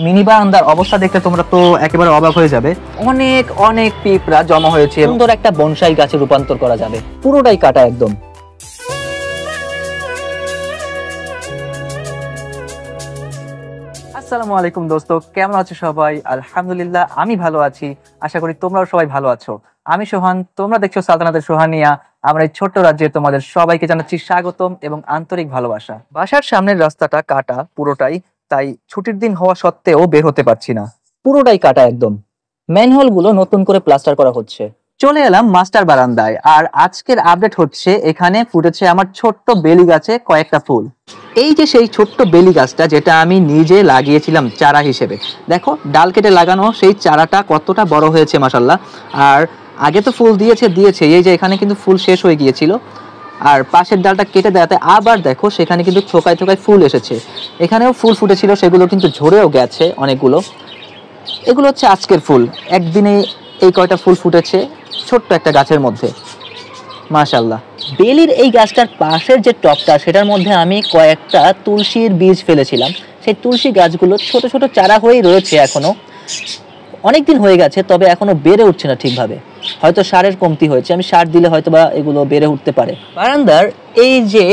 Mini বারান্দার অবস্থা দেখতে তোমরা তো একেবারে অবাক হয়ে যাবে। অনেক অনেক পিঁপড়া জমা হয়েছে, সুন্দর একটা বনসাই গাছে রূপান্তর করা যাবে, পুরোটাই কাটা একদম। আসসালামু আলাইকুম দোস্ত, কেমন আছো সবাই? আলহামদুলিল্লাহ আমি ভালো আছি, আশা করি তোমরাও সবাই ভালো আছো। আমি সোহান, তোমরা দেখছো সালতানাতের সোহানিয়া। আমরা এই ছোট্ট রাজ্যে তোমাদের সবাইকে জানাচ্ছি স্বাগতম এবং আন্তরিক ভালোবাসা। বাসার সামনের রাস্তাটা কাটা পুরোটাই, তাই ছুটির দিন হওয়া সত্ত্বেও বের হতে পারছি না, পুরোটাই কাটা একদম। ম্যানহোল গুলো নতুন করে প্লাস্টার করা হচ্ছে। চলে এলাম মাস্টার বারান্দায়, আর আজকের আপডেট হচ্ছে এখানে ফুটেছে আমার ছোট্ট বেলি গাছে কয়েকটা ফুল। এই যে সেই ছোট্ট বেলি গাছটা যেটা আমি নিজে লাগিয়েছিলাম চারা হিসেবে, দেখো ডাল কেটে লাগানো সেই চারাটা কতটা বড় হয়েছে মাশাল্লাহ। আর আগে তো ফুল দিয়েছে, এই যে এখানে কিন্তু ফুল শেষ হয়ে গিয়েছিল, আর পাশের ডালটা কেটে দেওয়াতে আবার দেখো সেখানে কিন্তু থোকায় থোকায় ফুল এসেছে। এখানেও ফুল ফুটেছিল, সেগুলো কিন্তু ঝরেও গেছে অনেকগুলো। এগুলো হচ্ছে আজকের ফুল, একদিনে এই কয়টা ফুল ফুটেছে ছোট্ট একটা গাছের মধ্যে, মাশাআল্লাহ। বেলির এই গাছটার পাশের যে টবটা, সেটার মধ্যে আমি কয়েকটা তুলসীর বীজ ফেলেছিলাম। সেই তুলসী গাছগুলো ছোট ছোট চারা হয়েই রয়েছে, এখনো অনেকদিন হয়ে গেছে, তবে এখনো বেড়ে উঠছে না ঠিকভাবে। হয়তো সারের কমতি হয়েছে, আমি সার দিলে হয়তো বা এগুলো বেড়ে উঠতে পারে। বারান্দার এই যে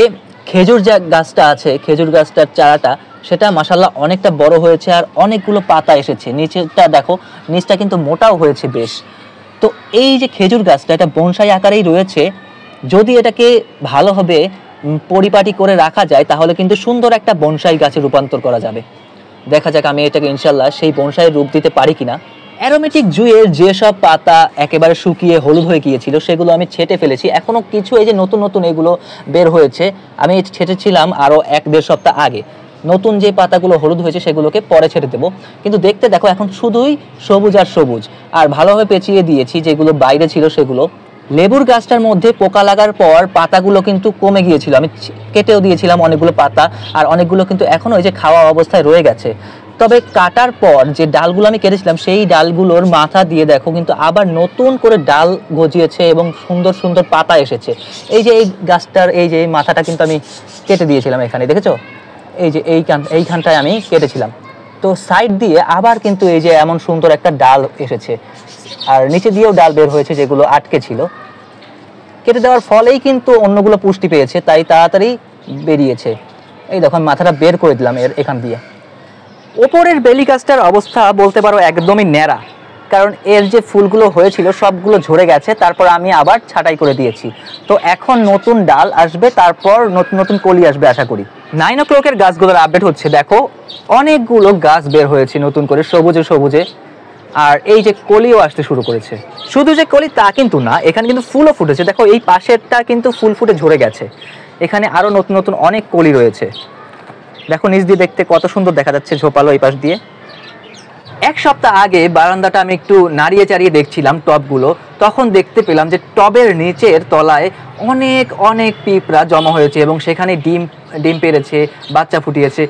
খেজুর গাছটা আছে, খেজুর গাছটার চারাটা সেটা মাশাআল্লাহ অনেকটা বড় হয়েছে, আর অনেকগুলো পাতা এসেছে। নিচেরটা দেখো, নিচটা কিন্তু মোটাও হয়েছে বেশ। তো এই যে খেজুর গাছটা, এটা বনসাই আকারেই রয়েছে। যদি এটাকে ভালোভাবে পরিপাটি করে রাখা যায়, তাহলে কিন্তু সুন্দর একটা বনসাই গাছে রূপান্তর করা যাবে। দেখা যাক আমি এটাকে ইনশাল্লাহ সেই বনসাইয়ের রূপ দিতে পারি কিনা। অ্যারোমেটিক জুঁইয়ের যেসব পাতা একেবারে শুকিয়ে হলুদ হয়ে গিয়েছিল, সেগুলো আমি ছেটে ফেলেছি। এখনো কিছু এই যে নতুন নতুন এগুলো বের হয়েছে, আমি ছেটেছিলাম আরও 1-1.5 সপ্তাহ আগে। নতুন যে পাতাগুলো হলুদ হয়েছে সেগুলোকে পরে ছেড়ে দেবো। কিন্তু দেখতে দেখো এখন শুধুই সবুজ আর সবুজ। আর ভালোভাবে পেঁচিয়ে দিয়েছি, যেগুলো বাইরে ছিল সেগুলো। লেবুর গাছটার মধ্যে পোকা লাগার পর পাতাগুলো কিন্তু কমে গিয়েছিল, আমি কেটেও দিয়েছিলাম অনেকগুলো পাতা, আর অনেকগুলো কিন্তু এখনো ওই যে খাওয়া অবস্থায় রয়ে গেছে। তবে কাটার পর যে ডালগুলো আমি কেটেছিলাম, সেই ডালগুলোর মাথা দিয়ে দেখো কিন্তু আবার নতুন করে ডাল গজিয়েছে এবং সুন্দর সুন্দর পাতা এসেছে। এই যে এই গাছটার এই যে মাথাটা কিন্তু আমি কেটে দিয়েছিলাম, এখানে দেখেছো, এই যে এইখানটায় আমি কেটেছিলাম। তো সাইড দিয়ে আবার কিন্তু এই যে এমন সুন্দর একটা ডাল এসেছে, আর নিচে দিয়েও ডাল বের হয়েছে যেগুলো আটকে ছিল। কেটে দেওয়ার ফলেই কিন্তু অন্যগুলো পুষ্টি পেয়েছে, তাই তাড়াতাড়ি বেরিয়েছে। এই দেখো মাথাটা বের করে দিলাম এখান দিয়ে। ওপরের বেলি গাছটার অবস্থা বলতে পারো একদমই ন্যাড়া, কারণ এর যে ফুলগুলো হয়েছিল সবগুলো ঝরে গেছে, তারপর আমি আবার ছাঁটাই করে দিয়েছি। তো এখন নতুন ডাল আসবে, তারপর নতুন নতুন কলি আসবে আশা করি। 9 o'clock-এর গাছগুলোর আপডেট হচ্ছে, দেখো অনেকগুলো গাছ বের হয়েছে নতুন করে সবুজে সবুজে, আর এই যে কলিও আসতে শুরু করেছে। শুধু যে কলি তা কিন্তু না, এখানে কিন্তু ফুলও ফুটেছে। দেখো এই পাশেরটা কিন্তু ফুল ফুটে ঝরে গেছে, এখানে আরো নতুন নতুন অনেক কলি রয়েছে। দেখো নিচ দিয়ে দেখতে কত সুন্দর দেখা যাচ্ছে ঝোপালো এই পাশ দিয়ে। 1 সপ্তাহ আগে বারান্দাটা আমি একটু নাড়িয়ে চাড়িয়ে দেখছিলাম টবগুলো, তখন দেখতে পেলাম যে টবের নিচের তলায় অনেক অনেক পিঁপড়া জমা হয়েছে এবং সেখানে ডিম পেড়েছে, বাচ্চা ফুটিয়েছে,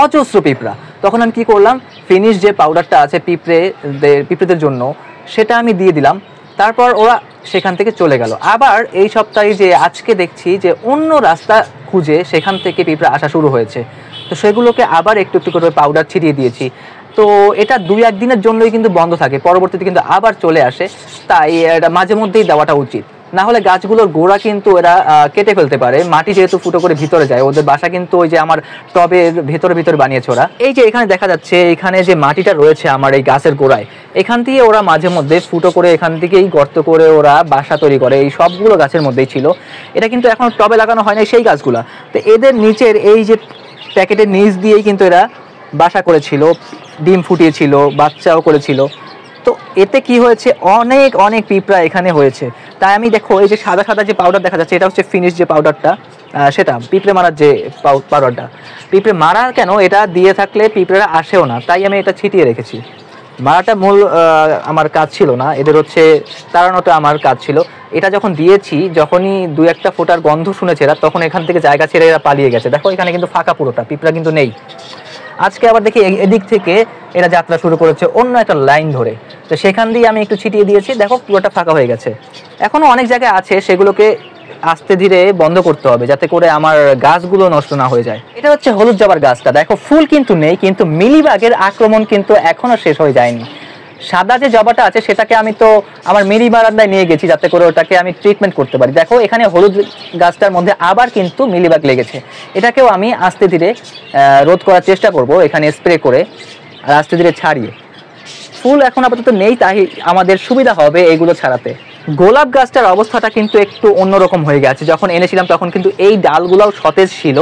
অজস্র পিঁপড়া। তখন আমি কি করলাম, ফিনিশ যে পাউডারটা আছে পিঁপড়েদের জন্য, সেটা আমি দিয়ে দিলাম। তারপর ওরা সেখান থেকে চলে গেল। আবার এই সপ্তাহে যে আজকে দেখছি যে অন্য রাস্তা খুঁজে সেখান থেকে পিঁপড়া আসা শুরু হয়েছে, তো সেগুলোকে আবার একটু একটু করে পাউডার ছিটিয়ে দিয়েছি। তো এটা 2-1 দিনের জন্যই কিন্তু বন্ধ থাকে, পরবর্তীতে কিন্তু আবার চলে আসে, তাই এটা মাঝে মধ্যেই দেওয়াটা উচিত। না হলে গাছগুলোর গোড়া কিন্তু এরা কেটে ফেলতে পারে। মাটি যেহেতু ফুটো করে ভিতরে যায়, ওদের বাসা কিন্তু ওই যে আমার টবের ভিতরে বানিয়েছে ওরা। এই যে এখানে দেখা যাচ্ছে, এখানে যে মাটিটা রয়েছে আমার এই গাছের গোড়ায়, এখান দিয়ে ওরা মাঝে মধ্যে ফুটো করে এখান থেকেই গর্ত করে ওরা বাসা তৈরি করে। এই সবগুলো গাছের মধ্যেই ছিল, এটা কিন্তু এখন টবে লাগানো হয় না সেই গাছগুলা। তো এদের নিচের এই যে প্যাকেটের নিচ দিয়েই কিন্তু এরা বাসা করেছিল, ডিম ফুটিয়েছিল, বাচ্চাও করেছিল। তো এতে কি হয়েছে, অনেক অনেক পিঁপড়া এখানে হয়েছে। তাই আমি দেখো এই যে সাদা সাদা যে পাউডার দেখা যাচ্ছে, এটা হচ্ছে ফিনিশ যে পাউডারটা, সেটা পিঁপড়ে মারার যে পাউডারটা। পিঁপড়ে মারা কেন, এটা দিয়ে থাকলে পিঁপড়েরা আসেও না, তাই আমি এটা ছিটিয়ে রেখেছি। মারাটা মূল আমার কাজ ছিল না, এদের হচ্ছে তাড়ানোটা আমার কাজ ছিল। এটা যখন দিয়েছি, যখনই 2-1টা ফোটার গন্ধ শুনেছে এরা, তখন এখান থেকে জায়গা ছেড়ে এরা পালিয়ে গেছে। দেখো এখানে কিন্তু ফাঁকা পুরোটা, পিঁপড়া কিন্তু নেই। আজকে আবার দেখি এদিক থেকে এরা যাত্রা শুরু করেছে অন্য একটা লাইন ধরে, তো সেখান দিয়ে আমি একটু ছিটিয়ে দিয়েছি, দেখো পুরোটা ফাঁকা হয়ে গেছে। এখনো অনেক জায়গায় আছে, সেগুলোকে আস্তে ধীরে বন্ধ করতে হবে যাতে করে আমার গাছগুলো নষ্ট না হয়ে যায়। এটা হচ্ছে হলুদ জবার গাছটা, দেখো ফুল কিন্তু নেই, কিন্তু মিলিবাগের আক্রমণ কিন্তু এখনো শেষ হয়ে যায়নি। সাদা যে জবাটা আছে সেটাকে আমি তো আমার মিনি বারান্দায় নিয়ে গেছি যাতে করে ওটাকে আমি ট্রিটমেন্ট করতে পারি। দেখো এখানে হলুদ গাছটার মধ্যে আবার কিন্তু মিলিবাগ লেগেছে, এটাকেও আমি আস্তে ধীরে রোধ করার চেষ্টা করব এখানে স্প্রে করে আর আস্তে ধীরে ছাড়িয়ে। ফুল এখন আপাতত নেই, তাই আমাদের সুবিধা হবে এইগুলো ছাড়াতে। গোলাপ গাছটার অবস্থাটা কিন্তু একটু অন্যরকম হয়ে গেছে, যখন এনেছিলাম তখন কিন্তু এই ডালগুলোও সতেজ ছিল,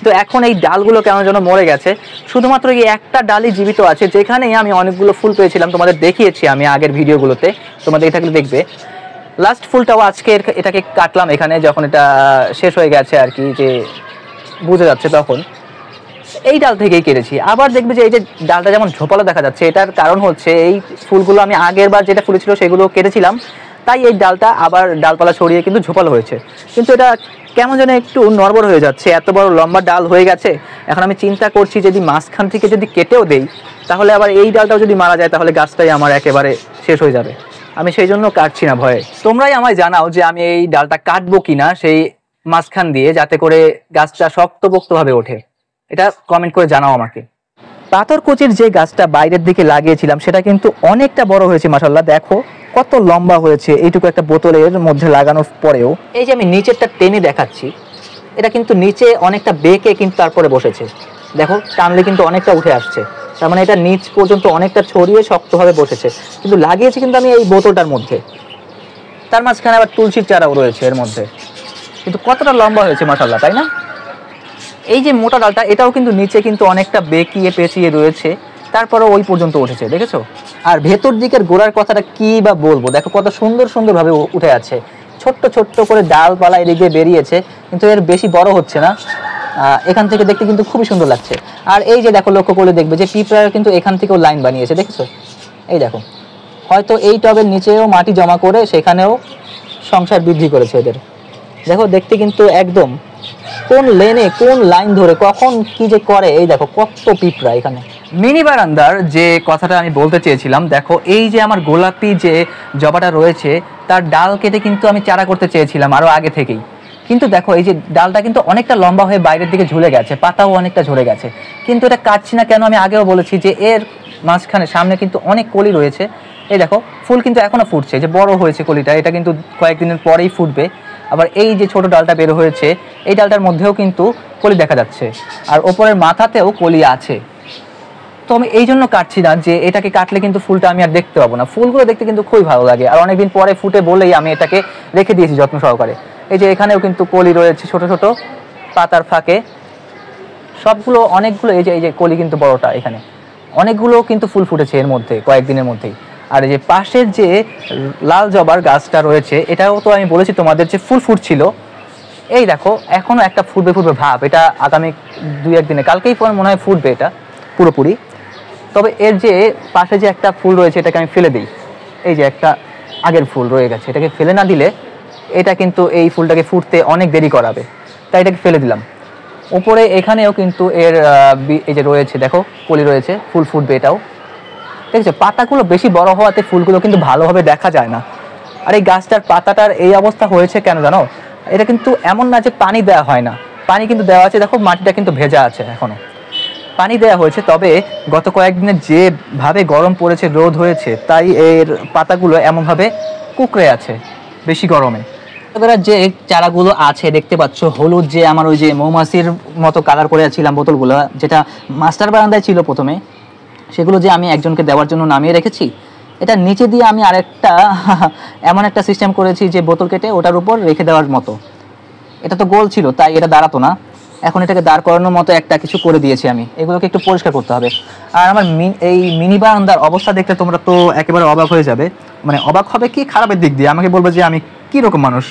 তো এখন এই ডালগুলো কেমন যেন মরে গেছে। শুধুমাত্র এই একটা ডালই জীবিত আছে, যেখানেই আমি অনেকগুলো ফুল পেয়েছিলাম, তোমাদের দেখিয়েছি আমি আগের ভিডিওগুলোতে, তোমাদের এটা দেখবে। লাস্ট ফুলটাও আজকে এটাকে কাটলাম এখানে, যখন এটা শেষ হয়ে গেছে আর কি, যে বুঝে যাচ্ছে তখন এই ডাল থেকেই কেটেছি। আবার দেখবে যে এই যে ডালটা যেমন ঝোপালো দেখা যাচ্ছে, এটার কারণ হচ্ছে এই ফুলগুলো আমি আগের বার যেটা ফুলেছিল সেগুলো কেটেছিলাম, তাই এই ডালটা আবার ডালপালা ছড়িয়ে কিন্তু ঝোপালো হয়েছে। কিন্তু এটা কেমন যেন একটু নড়বড় হয়ে যাচ্ছে, এত বড় লম্বা ডাল হয়ে গেছে। এখন আমি চিন্তা করছি যদি মাঝখান থেকে যদি কেটেও দেই, তাহলে আবার এই ডালটাও যদি মারা যায় তাহলে গাছটাই আমার একেবারে শেষ হয়ে যাবে। আমি সেই জন্য কাটছি না ভয়ে। তোমরাই আমায় জানাও যে আমি এই ডালটা কাটবো কিনা সেই মাঝখান দিয়ে, যাতে করে গাছটা শক্তপোক্তভাবে ওঠে। এটা কমেন্ট করে জানাও আমাকে। পাথরকুচির যে গাছটা বাইরের দিকে লাগিয়েছিলাম সেটা কিন্তু অনেকটা বড় হয়েছে মাশাআল্লাহ, দেখো কত লম্বা হয়েছে এইটুকু একটা বোতলের মধ্যে লাগানোর পরেও। এই যে আমি নিচেরটা টেনে দেখাচ্ছি, এটা কিন্তু নিচে অনেকটা বেঁকে কিন্তু তারপরে বসেছে, দেখো টানলে কিন্তু অনেকটা উঠে আসছে, তার মানে এটা নিচ পর্যন্ত অনেকটা ছড়িয়ে শক্তভাবে বসেছে। কিন্তু লাগিয়েছি কিন্তু আমি এই বোতলটার মধ্যে, তার মাঝখানে আবার তুলসীর চারাও রয়েছে এর মধ্যে, কিন্তু কতটা লম্বা হয়েছে মাশাআল্লাহ, তাই না? এই যে মোটা ডালটা এটাও কিন্তু নিচে কিন্তু অনেকটা বেঁকিয়ে পেঁচিয়ে রয়েছে, তারপরে ওই পর্যন্ত উঠেছে, দেখেছো? আর ভেতর দিকের গোড়ার কথাটা কি বা বলবো, দেখো কত সুন্দর সুন্দরভাবে উঠে আছে, ছোট্ট ছোট্ট করে ডালপালা এদিকে বেরিয়েছে, কিন্তু এর বেশি বড় হচ্ছে না। এখান থেকে দেখতে কিন্তু খুবই সুন্দর লাগছে। আর এই যে দেখো লক্ষ্য করলে দেখবে যে পিঁপড়ারা কিন্তু এখান থেকেও লাইন বানিয়েছে, দেখেছো? এই দেখো, হয়তো এই টবের নিচেও মাটি জমা করে সেখানেও সংসার বৃদ্ধি করেছে এদের। দেখো দেখতে কিন্তু একদম কোন লেনে কোন লাইন ধরে কখন কি যে করে, এই দেখো কত পিঁপড়া এখানে। মিনি বারান্দার যে কথাটা আমি বলতে চেয়েছিলাম, দেখো এই যে আমার গোলাপি যে জবাটা রয়েছে তার ডাল কেটে কিন্তু আমি চারা করতে চেয়েছিলাম আরও আগে থেকেই, কিন্তু দেখো এই যে ডালটা কিন্তু অনেকটা লম্বা হয়ে বাইরের দিকে ঝুলে গেছে, পাতাও অনেকটা ঝরে গেছে, কিন্তু এটা কাটছি না কেন? আমি আগেও বলেছি যে এর মাঝখানে সামনে কিন্তু অনেক কলি রয়েছে। এই দেখো ফুল কিন্তু এখনো ফুটছে, যে বড় হয়েছে কলিটা, এটা কিন্তু কয়েকদিনের পরেই ফুটবে। আবার এই যে ছোট ডালটা বের হয়েছে এই ডালটার মধ্যেও কিন্তু কলি দেখা যাচ্ছে, আর ওপরের মাথাতেও কলি আছে। তো আমি এই জন্য কাটছি না, যে এটাকে কাটলে কিন্তু ফুলটা আমি আর দেখতে পাবো না। ফুলগুলো দেখতে কিন্তু খুবই ভালো লাগে, আর অনেকদিন পরে ফুটে বলেই আমি এটাকে রেখে দিয়েছি যত্ন সহকারে। এই যে এখানেও কিন্তু কলি রয়েছে ছোট ছোট পাতার ফাঁকে, সবগুলো অনেকগুলো, এই যে কলি কিন্তু বড়টা, এখানে অনেকগুলো কিন্তু ফুল ফুটেছে এর মধ্যে কয়েকদিনের মধ্যেই। আর এই যে পাশের যে লাল জবার গাছটা রয়েছে এটাও তো আমি বলেছি তোমাদের যে ফুল ফুটছিল, এই দেখো এখনো একটা ফুটবে ফুটবে ভাব, এটা আগামী 2-1 দিনে, কালকেই মনে হয় ফুটবে এটা পুরোপুরি। তবে এর যে পাশে যে একটা ফুল রয়েছে এটাকে আমি ফেলে দিই, এই যে একটা আগের ফুল রয়ে গেছে, এটাকে ফেলে না দিলে এটা কিন্তু এই ফুলটাকে ফুটতে অনেক দেরি করাবে, তাই এটাকে ফেলে দিলাম। উপরে এখানেও কিন্তু এর এই যে রয়েছে দেখো কলি রয়েছে, ফুল ফুটবে এটাও, দেখছো? পাতাগুলো বেশি বড় হওয়াতে ফুলগুলো কিন্তু ভালোভাবে দেখা যায় না। আর এই গাছটার পাতাটার এই অবস্থা হয়েছে কেন জানো? এটা কিন্তু এমন না যে পানি দেওয়া হয় না, পানি কিন্তু দেওয়া আছে, দেখো মাটিটা কিন্তু ভেজা আছে, এখনো পানি দেওয়া হয়েছে। তবে গত কয়েকদিনে যেভাবে গরম পড়েছে, রোদ হয়েছে, তাই এর পাতাগুলো এমনভাবে কুঁকড়ে আছে বেশি গরমে। এবার যে চারাগুলো আছে দেখতে পাচ্ছ হলুদ, যে আমার ওই যে মৌমাছির মতো কালার করে ছিলাম বোতলগুলো, যেটা মাস্টার বারান্দায় ছিল প্রথমে, সেগুলো যে আমি একজনকে দেওয়ার জন্য নামিয়ে রেখেছি, এটা নিচে দিয়ে আমি আরেকটা এমন একটা সিস্টেম করেছি যে বোতল কেটে ওটার উপর রেখে দেওয়ার মতো। এটা তো গোল ছিল তাই এটা দাঁড়াতো না, এখন এটাকে দাঁড় করানোর মতো একটা কিছু করে দিয়েছি আমি। এগুলোকে একটু পরিষ্কার করতে হবে। আর আমার এই মিনি বারান্দার অবস্থা দেখতে তোমরা তো একেবারে অবাক হয়ে যাবে, মানে অবাক হবে কি খারাপের দিক দিয়ে, আমাকে বলবে যে আমি কি রকম মানুষ।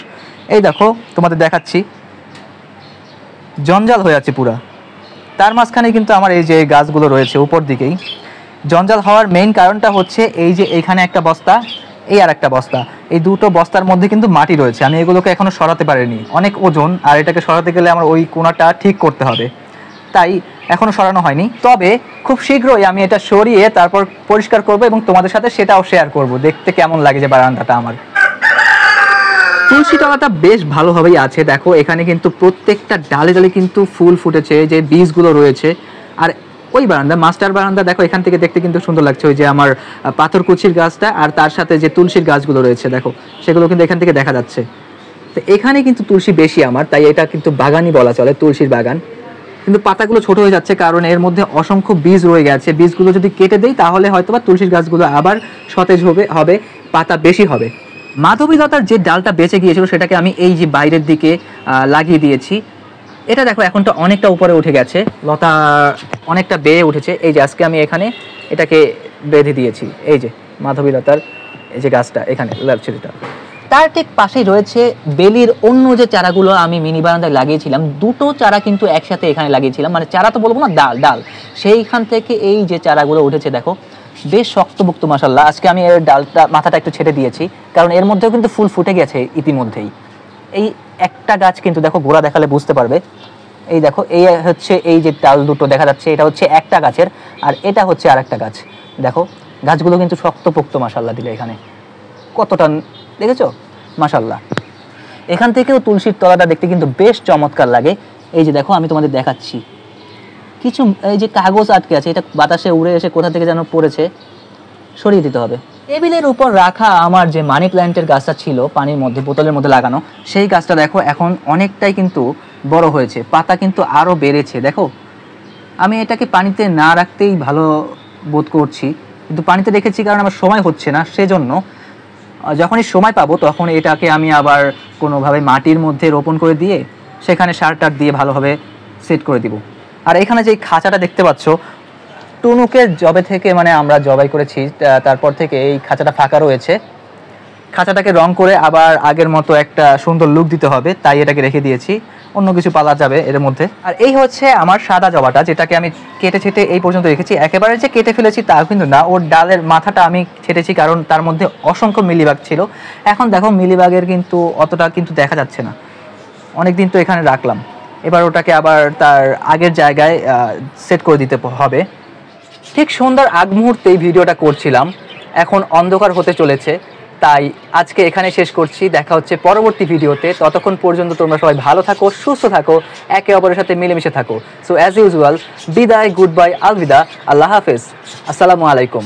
এই দেখো তোমাদের দেখাচ্ছি, জঞ্জাল হয়ে আছে পুরা, তার মাঝখানে কিন্তু আমার এই যে গাছগুলো রয়েছে উপর দিকেই। জঞ্জাল হওয়ার মেইন কারণটা হচ্ছে এই যে এখানে একটা বস্তা, এই আর একটা বস্তা, এই দুটো বস্তার মধ্যে কিন্তু মাটি রয়েছে, আমি এগুলোকে এখনো সরাতে পারিনি, অনেক ওজন, আর এটাকে সরাতে গেলে আমার ওই কোণাটা ঠিক করতে হবে, তাই এখনো সরানো হয়নি। তবে খুব শীঘ্রই আমি এটা সরিয়ে তারপর পরিষ্কার করব এবং তোমাদের সাথে সেটাও শেয়ার করব, দেখতে কেমন লাগে যে বারান্দাটা আমার। তুলসী তলাটা বেশ ভালোভাবেই আছে, দেখো এখানে কিন্তু প্রত্যেকটা ডালে ডালে কিন্তু ফুল ফুটেছে, যে বীজগুলো রয়েছে। আর ওই বারান্দা, মাস্টার বারান্দা, দেখো এখান থেকে দেখতে কিন্তু সুন্দর লাগছে, ওই যে আমার পাথরকুচির গাছটা আর তার সাথে যে তুলসীর গাছগুলো রয়েছে দেখো, সেগুলো কিন্তু এখান থেকে দেখা যাচ্ছে। তো এখানে কিন্তু তুলসী বেশি আমার, তাই এটা কিন্তু বাগানই বলা চলে, তুলসীর বাগান। কিন্তু পাতাগুলো ছোট হয়ে যাচ্ছে কারণ এর মধ্যে অসংখ্য বীজ রয়ে গেছে, বীজগুলো যদি কেটে দেই তাহলে হয়তোবা তুলসীর গাছগুলো আবার সতেজ হবে, পাতা বেশি হবে। মাধবীলতার যে ডালটা বেঁচে গিয়েছিল সেটাকে আমি এই যে বাইরের দিকে লাগিয়ে দিয়েছি। এটা দেখো এখন তো অনেকটা উপরে উঠে গেছে, লতা অনেকটা বেড়ে উঠেছে। এই যে আজকে আমি এখানে এটাকে বেঁধে দিয়েছি, এই যে মাধবীলতার এই যে গাছটা এখানে লাগছে। তার ঠিক পাশেই রয়েছে বেলির অন্য যে চারাগুলো আমি মিনি বারান্দায় লাগিয়েছিলাম, দুটো চারা কিন্তু একসাথে এখানে লাগিয়েছিলাম, মানে চারা তো বলবো না, ডাল। সেইখান থেকে এই যে চারাগুলো উঠেছে দেখো, বেশ শক্তপোক্ত মাশাআল্লাহ। আজকে আমি এর ডালটা মাথাটা একটু ছেটে দিয়েছি কারণ এর মধ্যেও কিন্তু ফুল ফুটে গেছে ইতিমধ্যেই। এই একটা গাছ কিন্তু দেখো, গোড়া দেখালে বুঝতে পারবে, এই দেখো এই হচ্ছে এই যে ডাল দুটো দেখা যাচ্ছে, এটা হচ্ছে একটা গাছের, আর এটা হচ্ছে আর একটা গাছ। দেখো গাছগুলো কিন্তু শক্তপোক্ত মাশাআল্লাহ দিলে, এখানে কতটা দেখেছো মাশাআল্লাহ। এখান থেকেও তুলসীর তলাটা দেখতে কিন্তু বেশ চমৎকার লাগে। এই যে দেখো আমি তোমাদের দেখাচ্ছি, কিছু এই যে কাগজ আটকে আছে, এটা বাতাসে উড়ে এসে কোথা থেকে যেন পড়েছে, সরিয়ে দিতে হবে। টেবিলের উপর রাখা আমার যে মানি প্ল্যান্টের গাছটা ছিল পানির মধ্যে, বোতলের মধ্যে লাগানো, সেই গাছটা দেখো এখন অনেকটাই কিন্তু বড় হয়েছে, পাতা কিন্তু আরও বেড়েছে। দেখো আমি এটাকে পানিতে না রাখতেই ভালো বোধ করছি, কিন্তু পানিতে রেখেছি কারণ আমার সময় হচ্ছে না, সেজন্য যখনই সময় পাবো তখন এটাকে আমি আবার কোনোভাবে মাটির মধ্যে রোপণ করে দিয়ে সেখানে সার টার দিয়ে ভালোভাবে সেট করে দিব। আর এখানে যে খাঁচাটা দেখতে পাচ্ছ, টুনুকে জবে থেকে মানে আমরা জবাই করেছি, তারপর থেকে এই খাঁচাটা ফাঁকা রয়েছে। খাঁচাটাকে রং করে আবার আগের মতো একটা সুন্দর লুক দিতে হবে, তাই এটাকে রেখে দিয়েছি, অন্য কিছু পালা যাবে এর মধ্যে। আর এই হচ্ছে আমার সাদা জবাটা, যেটাকে আমি কেটে ছেটে এই পর্যন্ত রেখেছি। একেবারে যে কেটে ফেলেছি তা কিন্তু না, ওর ডালের মাথাটা আমি ছেটেছি কারণ তার মধ্যে অসংখ্য মিলিবাগ ছিল। এখন দেখো মিলিবাগের কিন্তু অতটা কিন্তু দেখা যাচ্ছে না, অনেকদিন তো এখানে রাখলাম, এবার ওটাকে আবার তার আগের জায়গায় সেট করে দিতে হবে। ঠিক সন্ধ্যার আগ মুহূর্তে এই ভিডিওটা করছিলাম, এখন অন্ধকার হতে চলেছে, তাই আজকে এখানে শেষ করছি। দেখা হচ্ছে পরবর্তী ভিডিওতে, ততক্ষণ পর্যন্ত তোমরা সবাই ভালো থাকো, সুস্থ থাকো, একে অপরের সাথে মিলেমিশে থাকো। সো অ্যাজ ইউজুয়াল, বিদায়, গুড বাই, আলবিদা, আল্লাহ হাফেজ, আসসালামু আলাইকুম।